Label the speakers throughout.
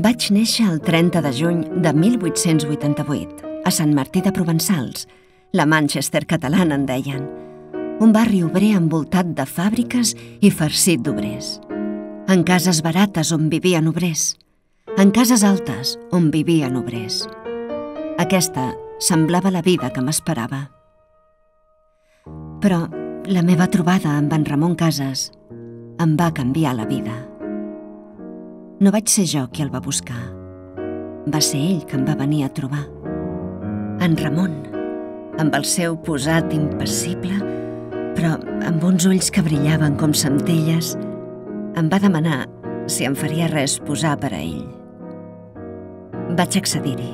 Speaker 1: Vaig néixer el 30 de juny de 1888, a Sant Martí de Provençals, la Manchester catalana en deien, un barri obrer envoltat de fàbriques i farcit d'obrers. En cases barates on vivien obrers, en cases altes on vivien obrers. Aquesta semblava la vida que m'esperava. Però la meva trobada amb en Ramon Casas em va canviar la vida. No vaig ser jo qui el va buscar. Va ser ell que em va venir a trobar. En Ramon, amb el seu posat impassible, però amb uns ulls que brillaven com centelles, em va demanar si em faria res posar per a ell. Vaig accedir-hi,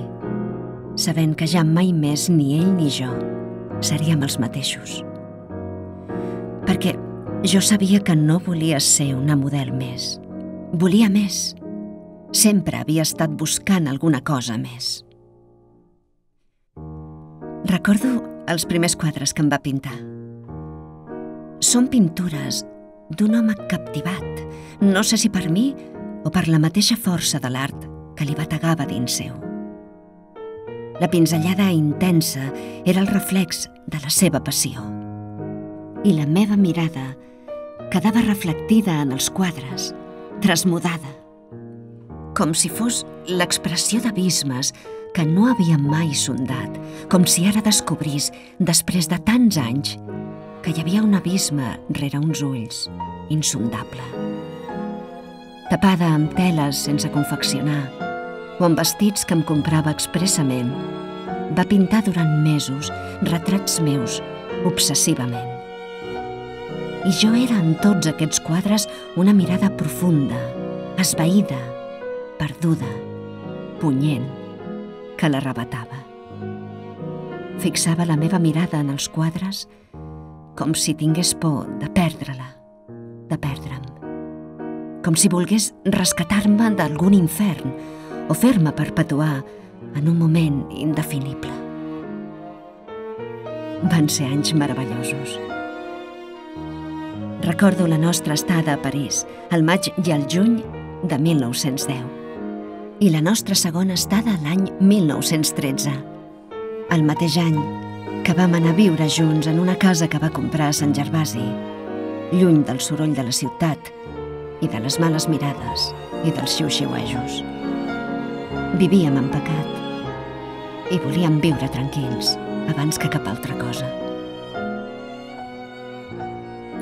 Speaker 1: sabent que ja mai més ni ell ni jo seríem els mateixos. Perquè jo sabia que no volia ser una model més. Volia més. Sempre havia estat buscant alguna cosa més. Recordo els primers quadres que em va pintar. Són pintures d'un home captivat, no sé si per mi o per la mateixa força de l'art que li bategava dins seu. La pinzellada intensa era el reflex de la seva passió. I la meva mirada quedava reflectida en els quadres, trasmudada, com si fos l'expressió d'abismes que no havia mai sondat, com si ara descobrís, després de tants anys, que hi havia un abisme rere uns ulls, insondable. Tapada amb teles sense confeccionar, o amb vestits que em comprava expressament, va pintar durant mesos retrats meus, obsessivament. I jo era en tots aquests quadres una mirada profunda, esvaïda, perduda, punyent, que l'arrebatava. Fixava la meva mirada en els quadres com si tingués por de perdre-la, de perdre'm. Com si volgués rescatar-me d'algun infern o fer-me perpetuar en un moment indefinible. Van ser anys meravellosos. Recordo la nostra estada a París, al maig i al juny de 1910, i la nostra segona estada l'any 1913, el mateix any que vam anar a viure junts en una casa que va comprar a Sant Gervasi, lluny del soroll de la ciutat i de les males mirades i dels xiuxiuejos. Vivíem en pecat i volíem viure tranquils abans que cap altra cosa.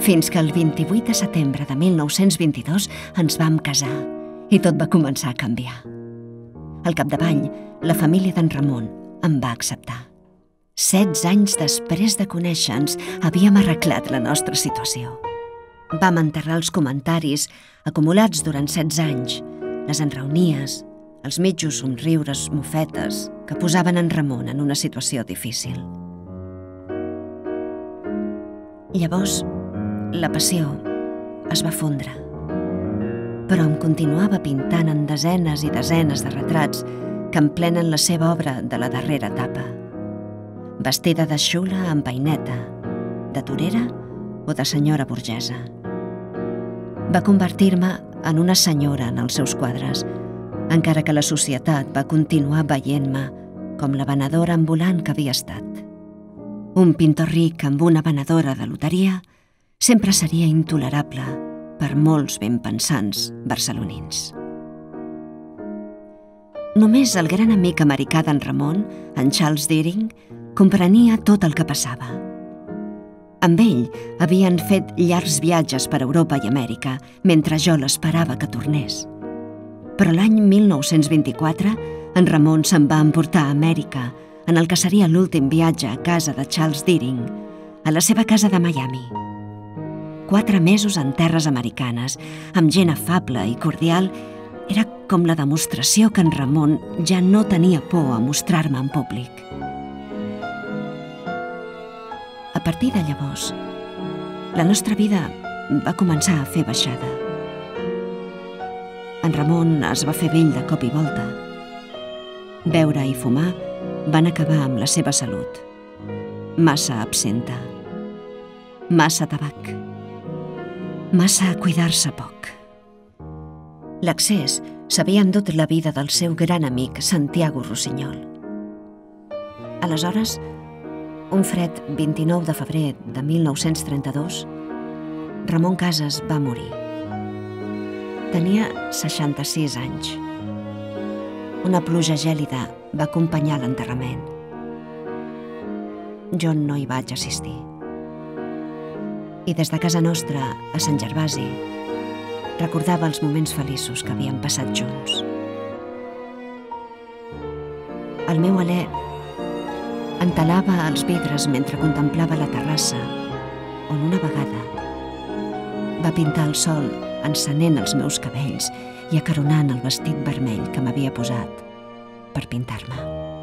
Speaker 1: Fins que el 28 de setembre de 1922 ens vam casar i tot va començar a canviar. Al capdavall, la família d'en Ramon em va acceptar. 16 anys després de conèixer-nos, havíem arreglat la nostra situació. Vam enterrar els comentaris acumulats durant 16 anys, les enraonies, els mitjos somriures mofetes que posaven en Ramon en una situació difícil. Llavors, la passió es va fondre, però em continuava pintant en desenes i desenes de retrats que emplenen la seva obra de la darrera etapa. Vestida de xula amb peineta, de torera o de senyora burgesa. Va convertir-me en una senyora en els seus quadres, encara que la societat va continuar veient-me com la venedora ambulant que havia estat. Un pintor ric amb una venedora de loteria sempre seria intolerable per molts benpensants barcelonins. Només el gran amic americà d'en Ramon, en Charles Deering, comprenia tot el que passava. Amb ell havien fet llargs viatges per Europa i Amèrica, mentre jo l'esperava que tornés. Però l'any 1924, en Ramon se'n va emportar a Amèrica, en el que seria l'últim viatge a casa de Charles Deering, a la seva casa de Miami. 4 mesos en terres americanes, amb gent afable i cordial, era com la demostració que en Ramon ja no tenia por a mostrar-me en públic. A partir de llavors, la nostra vida va començar a fer baixada. En Ramon es va fer vell de cop i volta. Beure i fumar van acabar amb la seva salut. Massa absenta, massa tabac, massa a cuidar-se poc. L'accés s'havia endut la vida del seu gran amic Santiago Rossinyol. Aleshores, un fred 29 de febrer de 1932, Ramon Casas va morir. Tenia 66 anys. Una pluja gèlida va acompanyar l'enterrament. Jo no hi vaig assistir. I des de casa nostra, a Sant Gervasi, recordava els moments feliços que havíem passat junts. El meu alè entelava els vidres mentre contemplava la terrassa on una vegada va pintar el sol encenent els meus cabells i acaronant el vestit vermell que m'havia posat per pintar-me.